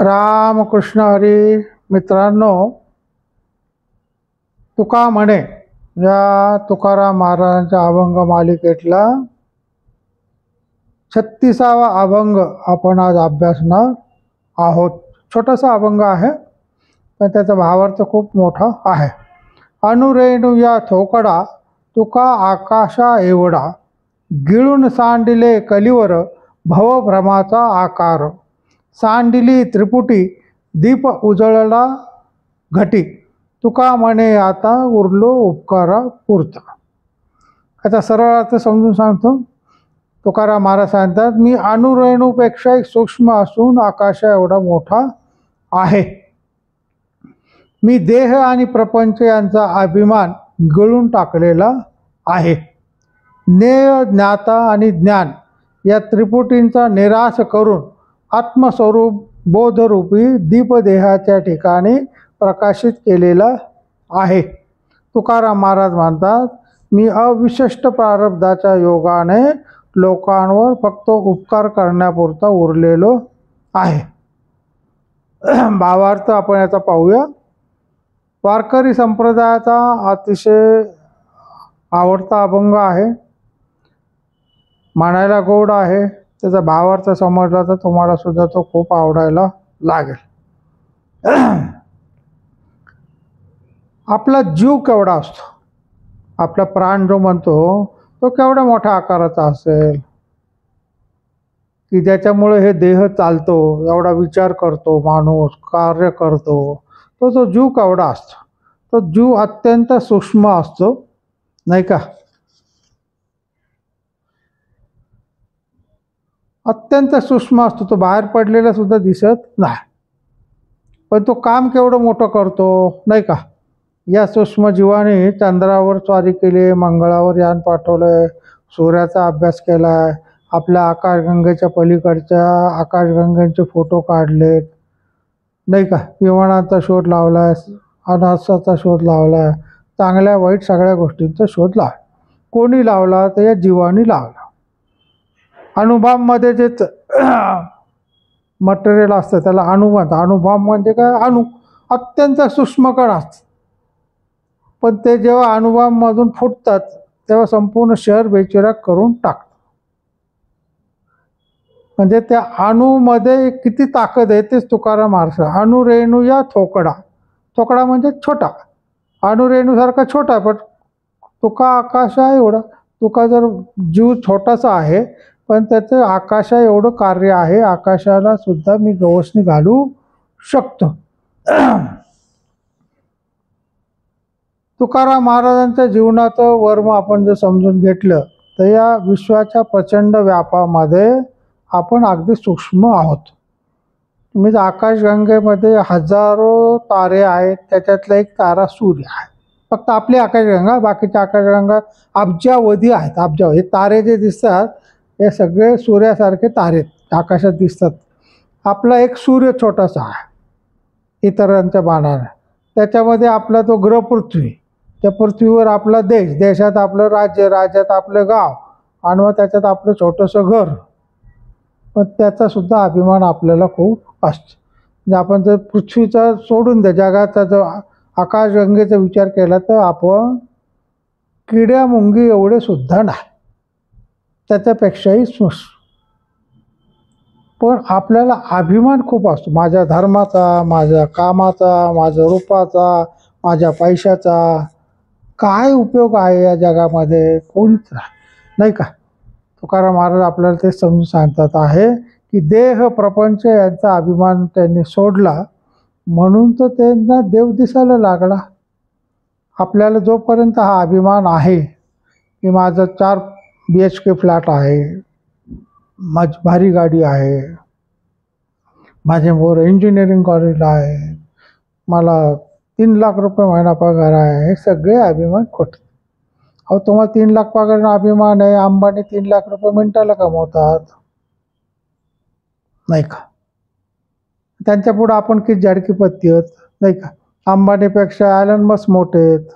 रामकृष्ण हरी. मित्रांनो, तुका म्हणे या तुकाराम महाराजांच्या अभंग मालिकेतला 36वा अभंग आपण आज अभ्यासणार आहोत. छोटासा अभंग आहे पण त्याचा भावार्थ खूप मोठा आहे. अनुरेणू या थोकडा तुका आकाशा एवढा, गिळून सांडिले कलिवर भवभ्रमाचा आकार. सांडिली त्रिपुटी दीप उजळला घटी, तुका म्हणे आता उरलो उपकारा पुरता. आता सरळ अर्थ समजून सांगतो. तुकाराम महाराज सांगतात, मी अणुरेणूपेक्षा एक सूक्ष्म असून आकाशा एवढा मोठा आहे. मी देह आणि प्रपंच यांचा अभिमान गिळून टाकलेला आहे. ज्ञेय, ज्ञाता आणि ज्ञान या त्रिपुटींचा निराश करून आत्मस्वरूप बोधरूपी दीपदेहाच्या ठिकाणी प्रकाशित केलेला आहे. तुकाराम महाराज म्हणतात, मी अविशिष्ट प्रारब्धाच्या योगाने लोकांवर फक्त उपकार करण्यापुरता उरलेलो आहे. भावार्थ आपण याचा पाहूया. वारकरी संप्रदायाचा अतिशय आवडता अभंग आहे. म्हणायला गोड आहे. त्याचा भावार्थ समजला तर तुम्हाला सुद्धा तो खूप आवडायला लागेल. आपला जीव केवढा असतो, आपला प्राण जो म्हणतो तो केवढ्या मोठ्या आकाराचा असेल की ज्याच्यामुळे हे देह चालतो, एवढा विचार करतो, माणूस कार्य करतो. तो जीव केवढा असतो. तो जीव अत्यंत सूक्ष्म असतो, नाही का? अत्यंत सूक्ष्म असतो. तो बाहेर पडलेला सुद्धा दिसत नाही, पण तो काम केवढं मोठं करतो, नाही का? या सूक्ष्म जीवाने चंद्रावर स्वारी केली, मंगळावर यान पाठवलंय, सूर्याचा अभ्यास केलाय, आपल्या आकाशगंगेच्या पलीकडच्या आकाशगंगेचे फोटो काढलेत, नाही का? विमानाचा शोध लावलाय, अनासाचा शोध लावलाय, चांगल्या वाईट सगळ्या गोष्टींचा शोध लावला. कोणी लावला तर या जीवाने लावला. अणुबॉम्बमध्ये जे मटेरियल असतं त्याला अणु म्हणतात. अणुबॉम्ब म्हणजे काय? अणु अत्यंत सूक्ष्म कण असतात, पण ते जेव्हा अणुबॉम्बमधून फुटतात तेव्हा संपूर्ण शहर बेचिराख करून टाकतात. म्हणजे त्या अणूमध्ये किती ताकद आहे तेच तुकाराम महाराज. अणुरेणू या थोकडा. थोकडा म्हणजे छोटा, अणुरेणूसारखा छोटा, पण तुका आकाशा एवढा. तुका जर जीव छोटासा आहे पण त्याचं आकाशा एवढं कार्य आहे. आकाशाला सुद्धा मी गवसणी घालू शकतो. तुकाराम महाराजांच्या जीवनाचं वर्म आपण जर समजून घेतलं तर या विश्वाच्या प्रचंड व्यापामध्ये आपण अगदी सूक्ष्म आहोत. तुम्ही आकाशगंगेमध्ये हजारो तारे आहेत, त्याच्यातला एक तारा सूर्य आहे. फक्त आपली आकाशगंगा, बाकीच्या आकाशगंगा अब्जावधी आहेत. अब्जावधी हे तारे जे दिसतात हे सगळे सूर्यासारखे तारे आकाशात दिसतात. आपला एक सूर्य छोटासा आहे इतरांच्या मानाने. त्याच्यामध्ये आपला तो ग्रह पृथ्वी, त्या पृथ्वीवर आपला देश, देशात आपलं राज्य, राज्यात आपलं गाव, आणि मग त्याच्यात आपलं छोटंसं घर. पण त्याचा सुद्धा अभिमान आपल्याला खूप असतो. म्हणजे आपण जर पृथ्वीचा सोडून द्या, जगाचा जो आकाशगंगेचा विचार केला तर आपण किड्या मुंगी एवढे सुद्धा नाही, त्याच्यापेक्षाही सूक्ष्म. पण आपल्याला अभिमान खूप असतो. माझ्या धर्माचा, माझ्या कामाचा, माझ्या रूपाचा, माझ्या पैशाचा काय उपयोग आहे या जगामध्ये? कोणीच नाही का? तुकाराम महाराज आपल्याला ते समजून सांगतात आहे की देह प्रपंच यांचा अभिमान त्यांनी सोडला, म्हणून तर त्यांना देव दिसायला लागला. आपल्याला जोपर्यंत हा अभिमान आहे की माझं 4 BHK फ्लॅट आहे, माझी भारी गाडी आहे, माझे पोरं इंजिनिअरिंग कॉलेजला आहे, मला 3 लाख रुपये महिना पगार आहे, हे सगळे अभिमान खोटे. अहो, तुम्हाला 3 लाख पगार अभिमान आहे. अंबानी 3 लाख रुपये मिनिटाला कमवतात, नाही का? त्यांच्या पुढे आपण किती जाडकी पत्ती आहोत, नाही का? अंबानीपेक्षा ॲलन मस्क मोठे आहेत.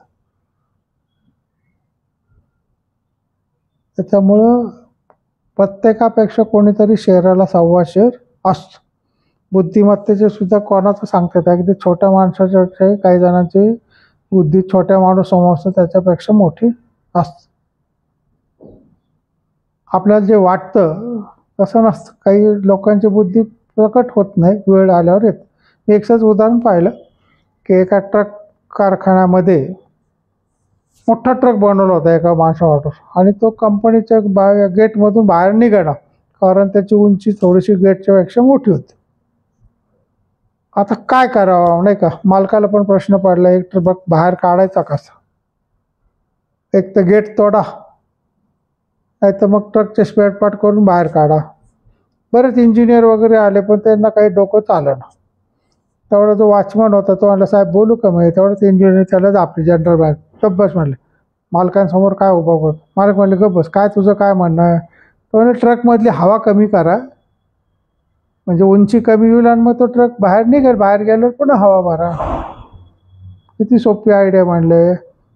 त्याच्यामुळं प्रत्येकापेक्षा कोणीतरी शेराला 1.25 शेर असतो. बुद्धिमत्तेचे सुद्धा कोणाचं सांगतात, अगदी छोट्या माणसाच्या काही जणांची बुद्धी छोट्या माणूस समजतो त्याच्यापेक्षा मोठी असते. आपल्याला जे वाटतं तसं नसतं. काही लोकांची बुद्धी प्रकट होत नाही, वेळ आल्यावर येत. मी एकच उदाहरण पाहिलं की एका ट्रक कारखान्यामध्ये मोठा ट्रक बनवला होता एका माणसावर, आणि तो कंपनीच्या गेटमधून बाहेर निघाला, कारण त्याची उंची थोडीशी गेटच्या पेक्षा मोठी होती. आता काय करावं नाही का, मालकाला पण प्रश्न पडला, एक ट्रक बाहेर काढायचा कसा? एक तर गेट तोडा, नाही तर मग ट्रकचे स्पेअर पार्ट करून बाहेर काढा. बरेच इंजिनियर वगैरे आले पण त्यांना काही डोकं चाललं ना. तेवढा जो वॉचमन होता तो म्हणला, साहेब बोलू का? मग तेवढंच इंजिनियर त्यालाच आपली जनरल बँक गब्बस म्हणले, मालकांसमोर काय उभा करतो? मालक म्हणले, गब्बस, काय तुझं काय म्हणणं आहे? तो म्हणले, ट्रकमधली हवा कमी करा, म्हणजे उंची कमी होईल आणि मग तो ट्रक बाहेर निघेल, बाहेर गेल्यावर पुन्हा हवा भरा. किती सोपी आयडिया म्हणले.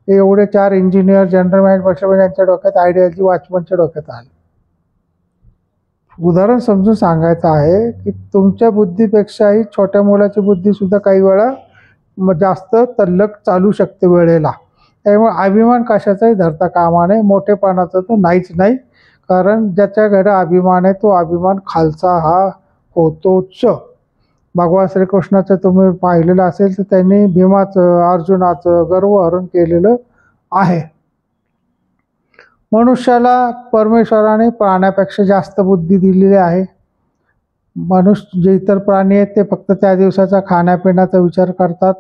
एवढे 4 इंजिनियर जनरल मॅनेजर बसले, यांच्या डोक्यात आयडिया जी वॉचमनच्या डोक्यात आली. उदाहरण समजून सांगायचं आहे की तुमच्या बुद्धीपेक्षाही छोट्या मुलाची बुद्धी सुद्धा काही वेळा जास्त तल्लक चालू शकते वेळेला. त्यामुळे अभिमान कशाचाही धरता कामा नये, मोठेपणाचा तर नाहीच नाही. कारण ज्याच्या घरी अभिमान आहे तो अभिमान खालचा हा होतोच. भगवान श्रीकृष्णाचं तुम्ही पाहिलेलं असेल तर त्यांनी भीमाचं, अर्जुनाचं गर्वहरण केलेलं आहे. मनुष्याला परमेश्वराने प्राण्यापेक्षा जास्त बुद्धी दिलेली आहे. मनुष्य जे इतर प्राणी आहेत ते फक्त त्या दिवसाचा खाण्यापिण्याचा विचार करतात.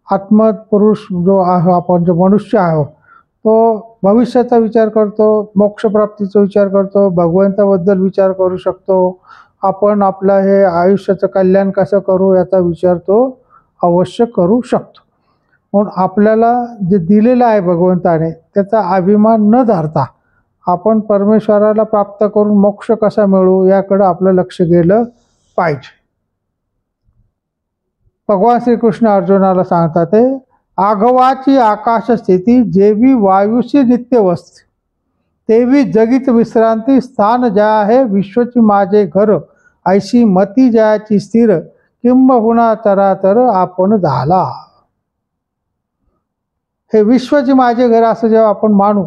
आत्मपुरुष जो आहे, आपण जो मनुष्य आहोत, तो भविष्याचा विचार करतो, मोक्षप्राप्तीचा विचार करतो, भगवंताबद्दल विचार करू शकतो. आपण आपलं हे आयुष्याचं कल्याण कसं करू याचा विचार तो अवश्य करू शकतो. म्हणून आपल्याला जे दिलेलं आहे भगवंताने त्याचा अभिमान न धरता आपण परमेश्वराला प्राप्त करून मोक्ष कसा मिळू याकडे आपलं लक्ष गेलं पाहिजे. भगवान श्रीकृष्ण अर्जुनाला सांगतात ते, आघवाची आकाश स्थिती जेवी वायुशी नित्य वस्ती, तेवी जगीत विश्रांती स्थान ज्या आहे विश्वची माझे घर, ऐशी मती ज्याची स्थिर, किंबहुना चराचर आपण झाला. हे विश्वची माझे घर असं जेव्हा आपण मानू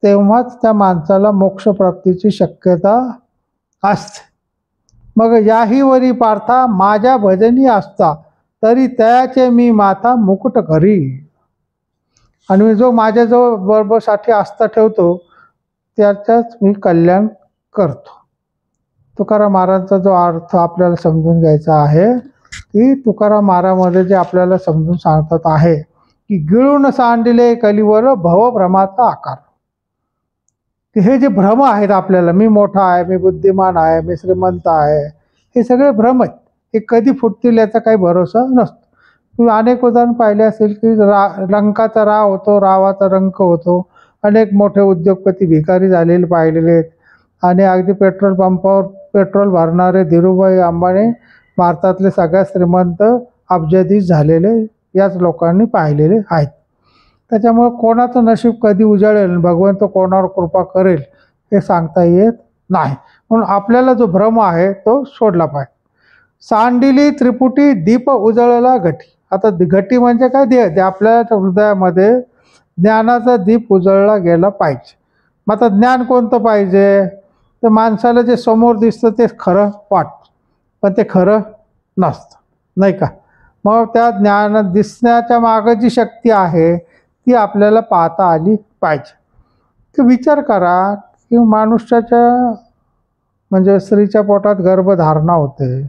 तेव्हाच त्या माणसाला मोक्षप्राप्तीची शक्यता असते. मग याही वरी पार्था माझ्या भजनी असता, तरी त्याचे मी माथा मुकुट घरी. आणि जो माझ्याजवळ बरोबरसाठी आस्था ठेवतो त्याच्याच मी कल्याण करतो. तुकाराम महाराजांचा जो अर्थ आपल्याला समजून घ्यायचा आहे की तुकाराम महाराजमध्ये जे आपल्याला समजून सांगतात आहे की गिळून सांडिले कलीवर भवभ्रमाचा आकार. हे जे भ्रम आहेत आपल्याला, मी मोठा आहे, मी बुद्धिमान आहे, मी श्रीमंत आहे, हे सगळे भ्रम आहेत. हे कधी फुटतील याचा काही भरोसा नसतो. तुम्ही अनेक उदाहरण पाहिले असेल की लंकाचा राव होतो, रावाचा रंक होतो. अनेक मोठे उद्योगपती भिकारी झालेले पाहिलेले आहेत. आणि अगदी पेट्रोल पंपावर पेट्रोल भरणारे धीरूभाई अंबानी भारतातले सगळ्यात श्रीमंत अब्जाधीश झालेले याच लोकांनी पाहिलेले आहेत. त्याच्यामुळे कोणाचं नशीब कधी उजाळेल, भगवंत कोणावर कृपा करेल हे सांगता येत नाही. म्हणून आपल्याला जो भ्रम आहे तो सोडला पाहिजे. सांडिली त्रिपुटी दीप उजळला घटी. आता घटी म्हणजे काय? देह. आपल्या हृदयामध्ये ज्ञानाचा दीप उजळला गेला पाहिजे. मग आता ज्ञान कोणतं पाहिजे? तर माणसाला जे समोर दिसतं ते खरं वाटतं, पण ते खरं नसतं, नाही का? मग त्या ज्ञान दिसण्याच्या मागं जी शक्ती आहे ती आपल्याला पाहता आली पाहिजे. की विचार करा की मनुष्याच्या म्हणजे स्त्रीच्या पोटात गर्भधारणा होते,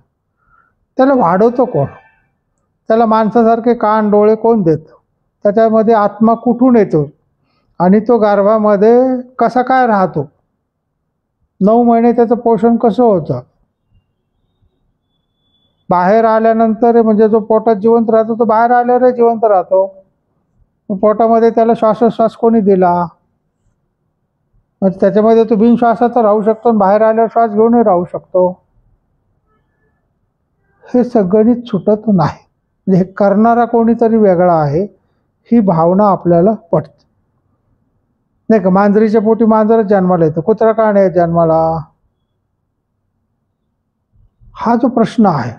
त्याला वाढवतो कोण? त्याला माणसासारखे कान डोळे कोण देतं? त्याच्यामध्ये आत्मा कुठून येतो आणि तो गर्भामध्ये कसा काय राहतो? 9 महिने त्याचं पोषण कसं होतं? बाहेर आल्यानंतर म्हणजे जो पोटात जिवंत राहतो तो बाहेर आल्यावर जिवंत राहतो. पोटामध्ये त्याला श्वासोश्वास कोणी दिला? मग त्याच्यामध्ये तो बिनश्वासाचा राहू शकतो आणि बाहेर आल्यावर श्वास घेऊनही राहू शकतो. हे सगळीच सुटत नाही. म्हणजे हे करणारा कोणीतरी वेगळा आहे ही भावना आपल्याला पटते, नाही का? मांजरीच्या पोटी मांजरच जन्माला येतं, कुत्रा का नाही जन्माला? हा जो प्रश्न आहे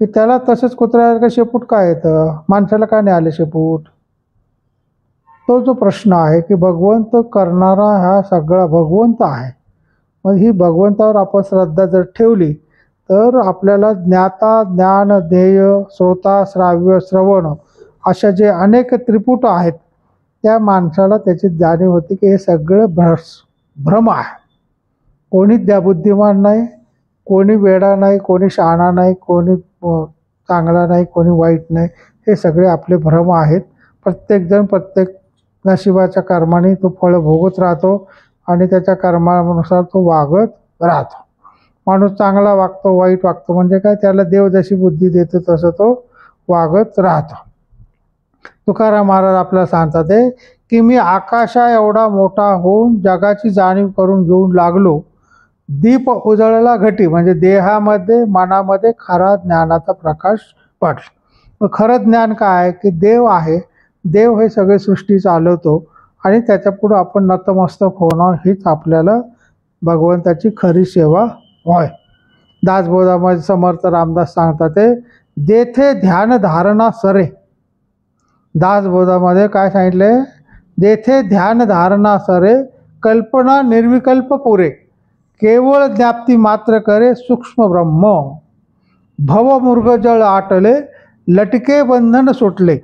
की त्याला तसेच कुत्र्याला का शेपूट काय येतं, माणसाला का नाही आले शेपूट, तो जो प्रश्न आहे की भगवंत करणारा हा सगळा भगवंत आहे. मग ही भगवंतावर आपण श्रद्धा जर ठेवली तर आपल्याला ज्ञाता ज्ञान ध्येय श्रोता श्राव्य श्रवण अशा जे अनेक त्रिपुट आहेत त्या माणसाला त्याची जाणीव होती की हे सगळं भ्रम आहे. कोणीच त्या बुद्धिमान नाही, कोणी वेडा नाही, कोणी शहाणा नाही, कोणी चांगला नाही, कोणी वाईट नाही. हे सगळे आपले भ्रम आहेत. प्रत्येकजण प्रत्येक नशिबाच्या कर्माने तो फळ भोगत राहतो आणि त्याच्या कर्मानुसार तो वागत राहतो. माणूस चांगला वागतो, वाईट वागतो म्हणजे काय, त्याला देव जशी बुद्धी देतो तसं तो वागत राहतो. तुकाराम महाराज आपल्याला सांगतात आहे की मी आकाशा एवढा मोठा होऊन जगाची जाणीव करून घेऊन लागलो. दीप उजळला घटी म्हणजे देहामध्ये मनामध्ये खरा ज्ञानाचा प्रकाश पडला. मग खरं ज्ञान काय की देव आहे, देव हे सगळे सृष्टी चालवतो आणि त्याच्यापुढं आपण नतमस्तक होणं हीच आपल्याला भगवंताची खरी सेवा होय. दासबोधामध्ये समर्थ रामदास सांगतात ते जेथे ध्यान धारणा सरे. दासबोधामध्ये काय सांगितले, जेथे ध्यान धारणा सरे कल्पना निर्विकल्प पुरे केवळ ज्ञाप्ती मात्र करे सूक्ष्म ब्रह्म भव मृगजळ आटले लटके बंधन सुटले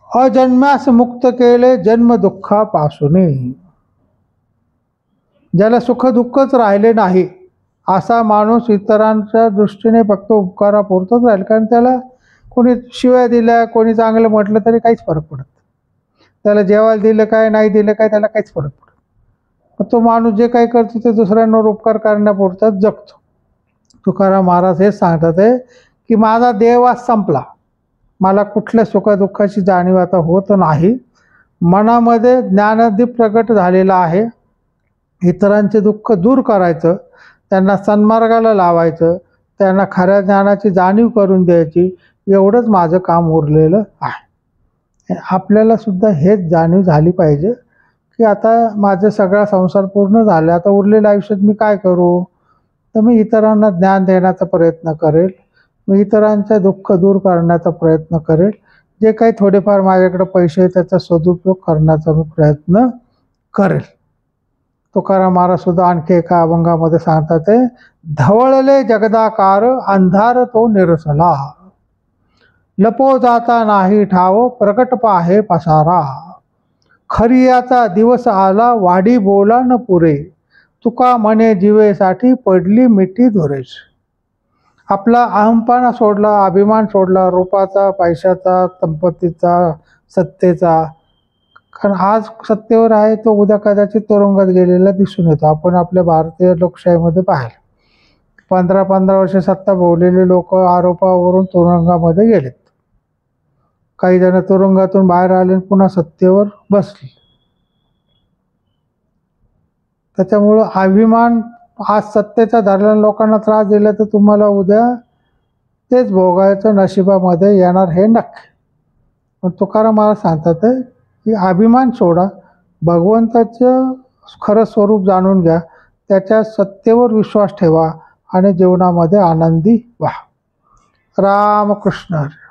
अजन्मास मुक्त केले जन्म दुःखापासून. ज्याला सुख दुःखच राहिले नाही असा माणूस इतरांच्या दृष्टीने फक्त उपकारापुरतच राहील. कारण त्याला कोणी शिव्या दिल्या, कोणी चांगलं म्हटलं तरी काहीच फरक पडत, त्याला जेवायला दिलं काय नाही दिलं काय त्याला काहीच फरक पडत. मग तो माणूस जे काही करतो ते दुसऱ्यांवर उपकार करण्यापुरताच जगतो. तुकाराम महाराज हेच सांगतात आहे की माझा देहवास संपला, मला कुठल्या सुखदुःखाची जाणीव आता होत नाही. मनामध्ये ज्ञानदीप प्रगट झालेला आहे. इतरांचे दुःख दूर करायचं, त्यांना सन्मार्गाला लावायचं, त्यांना खऱ्या ज्ञानाची जाणीव करून द्यायची, एवढंच माझं काम उरलेलं आहे. आपल्याला सुद्धा हेच जाणीव झाली पाहिजे की आता माझं सगळा संसार पूर्ण झाला, आता उरलेल्या आयुष्यात मी काय करू. तर मी इतरांना ज्ञान देण्याचा प्रयत्न करेल, मी इतरांचं दुःख दूर करण्याचा प्रयत्न करेल, जे काही थोडेफार माझ्याकडे पैसे त्याचा सदुपयोग करण्याचा मी प्रयत्न करेल. तुकाराम महाराज सुद्धा आणखी एका अभंगामध्ये सांगतात ते धवळले जगदाकार अंधार तो निरसला लपो जाता नाही ठाव प्रकट पाहे पसारा खरियाचा दिवस आला वाडी बोला न पुरे तुका म्हणे जीवेसाठी पडली मिठी धुरेच. आपला अहंपणा सोडला, अभिमान सोडला, रूपाचा, पैशाचा, संपत्तीचा, सत्तेचा. कारण आज सत्तेवर आहे तो उद्या कदाचित तुरुंगात गेलेला दिसून येतो. आपण आपल्या भारतीय लोकशाहीमध्ये पाहिलं 15-15 वर्ष सत्ता भोगलेले लोक आरोपावरून तुरुंगामध्ये गेलेत. काही जण तुरुंगातून बाहेर आले पुन्हा सत्तेवर बसले. त्याच्यामुळं अभिमान आज सत्तेचा धरलेल्या लोकांना त्रास दिला तर तुम्हाला उद्या तेच भोगायचं नशिबामध्ये येणार हे नक्की. पण तुकाराम महाराज सांगतात की अभिमान सोडा, भगवंताचं खरं स्वरूप जाणून घ्या, त्याच्या सत्तेवर विश्वास ठेवा आणि जीवनामध्ये आनंदी व्हा. रामकृष्ण हरी.